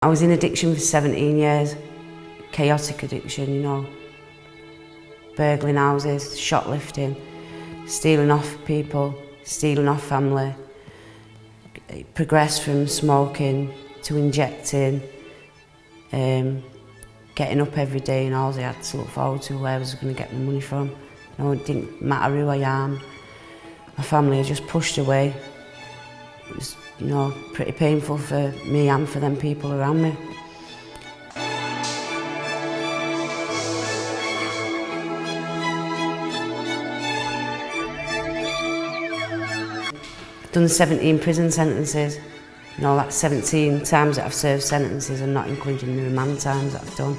I was in addiction for 17 years, chaotic addiction, you know, burgling houses, shoplifting, stealing off people, stealing off family. It progressed from smoking to injecting, getting up every day and all I had to look forward to where I was going to get my money from. You know, it didn't matter who I am. My family had just pushed away. It was, you know, pretty painful for me and for them people around me. I've done 17 prison sentences. You know, that's 17 times that I've served sentences and not including the remand times that I've done.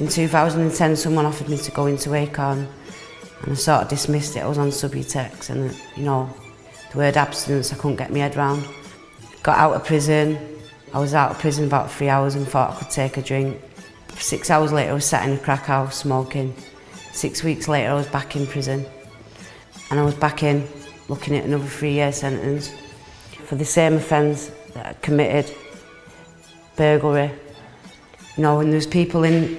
In 2010, someone offered me to go into Acorn and I sort of dismissed it. I was on Subutex and, you know, the word abstinence I couldn't get my head round. Got out of prison. I was out of prison about 3 hours and thought I could take a drink. 6 hours later I was sat in a crack house smoking. 6 weeks later I was back in prison. And I was back in looking at another 3-year sentence for the same offence that I'd committed, burglary. You know, and there's people in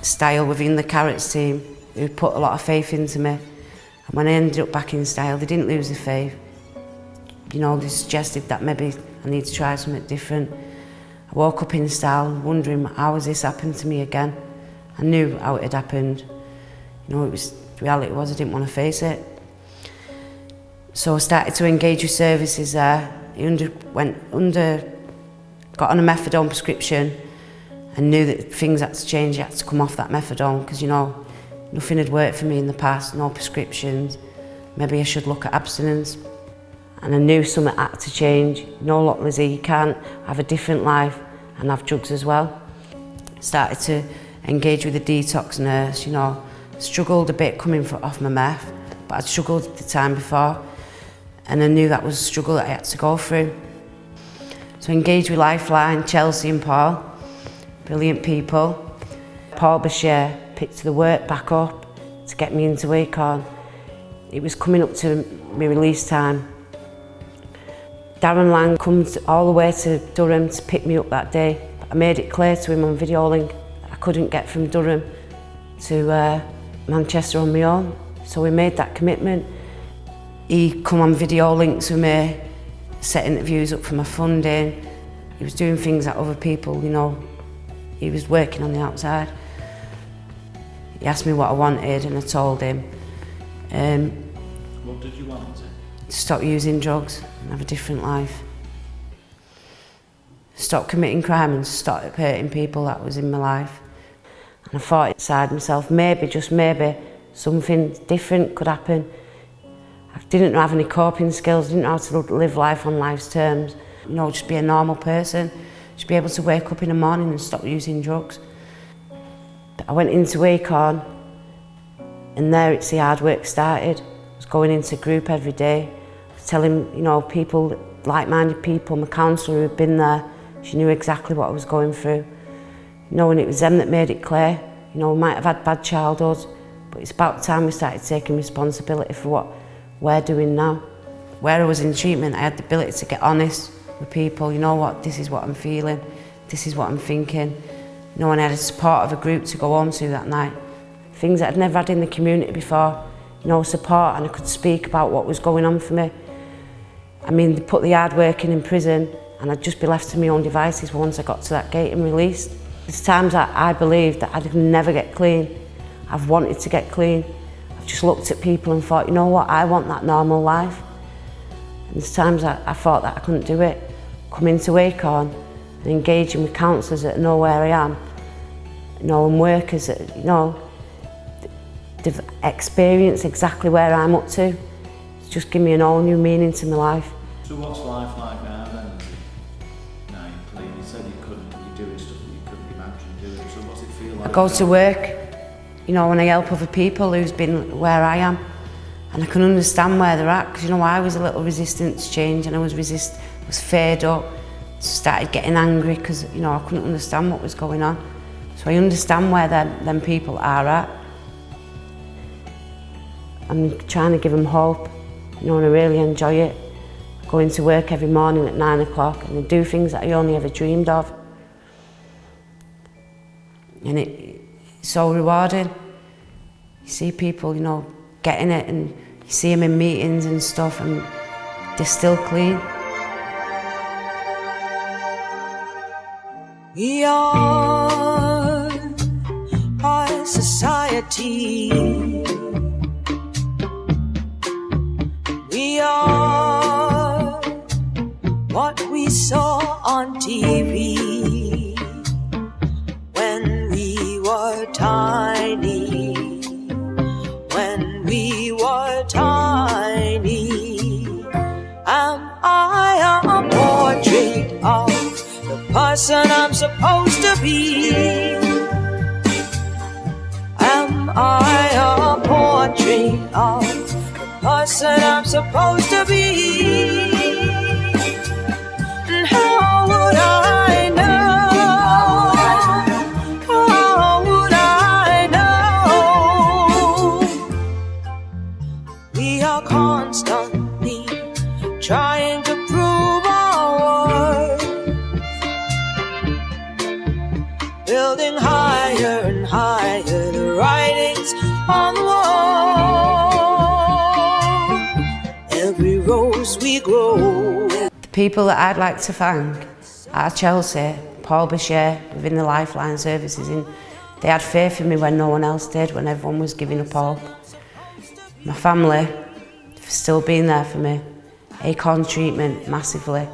Style within the Carrots team who put a lot of faith into me. And when I ended up back in Style, they didn't lose the faith. You know, they suggested that maybe I need to try something different. I woke up in Style wondering how has this happened to me again. I knew how it had happened. You know, the reality was I didn't want to face it. So I started to engage with services there. Got on a methadone prescription and knew that things had to change, I had to come off that methadone because, you know, nothing had worked for me in the past, no prescriptions. Maybe I should look at abstinence. And I knew something had to change. You know, look, Lizzie, you can't have a different life and have drugs as well. Started to engage with a detox nurse, you know. Struggled a bit coming off my meth, but I'd struggled the time before. And I knew that was a struggle that I had to go through. So I engaged with Lifeline, Chelsea and Paul, brilliant people. Paul Bashir picked the work back up to get me into Acorn. It was coming up to my release time. Darren Lang comes all the way to Durham to pick me up that day. I made it clear to him on video link that I couldn't get from Durham to Manchester on my own. So we made that commitment. He come on video links with me, set interviews up for my funding. He was doing things that other people, you know, he was working on the outside. He asked me what I wanted and I told him. What did you want? To stop using drugs and have a different life. Stop committing crime and stop hurting people that was in my life. And I thought inside myself, maybe, just maybe, something different could happen. I didn't have any coping skills, didn't know how to live life on life's terms. You know, just be a normal person, just be able to wake up in the morning and stop using drugs. But I went into Acorn and there it's the hard work started. I was going into group every day, telling, you know, people, like-minded people, my counsellor who'd been there, she knew exactly what I was going through. You know, and it was them that made it clear. You know, we might have had bad childhoods, but it's about time we started taking responsibility for what we're doing now. Where I was in treatment, I had the ability to get honest with people. You know what, this is what I'm feeling, this is what I'm thinking. You know, and I had a support of a group to go home to that night. Things that I'd never had in the community before. You know, support, and I could speak about what was going on for me. I mean, they put the hard work in prison and I'd just be left to my own devices once I got to that gate and released. There's times that I believed that I'd never get clean. I've wanted to get clean. I've just looked at people and thought, you know what, I want that normal life. And there's times that I thought that I couldn't do it. Come into Acorn and engaging with counsellors that know where I am, you know, and workers that, you know, they've experienced exactly where I'm up to. It's just given me an all new meaning to my life. So what's life like now then? Now you're clean, you said you're doing stuff that you couldn't imagine doing, so what's it feel like? I go to work, you know, and I help other people who's been where I am, and I can understand where they're at, because, you know, I was a little resistant to change and I was fed up, started getting angry because, you know, I couldn't understand what was going on. So I understand where them people are at. I'm trying to give them hope, you know, and I really enjoy it. I go into work every morning at 9 o'clock and I do things that I only ever dreamed of. and it's so rewarding. You see people, you know, getting it, and you see them in meetings and stuff, and they're still clean. We are our society. We are what we saw on TV when we were tiny. When we were tiny. Am I a portrait of the person I'm supposed to be? Am I a portrait of the person I'm supposed to be? And how would I know? How would I know? We are constantly trying to prove our worth, building higher and higher the writings on the wall. Every rose we grow. The people that I'd like to thank are Chelsea, Paul Bashir within the Lifeline services. They had faith in me when no one else did, when everyone was giving up hope. My family for still being there for me. Acorn treatment, massively.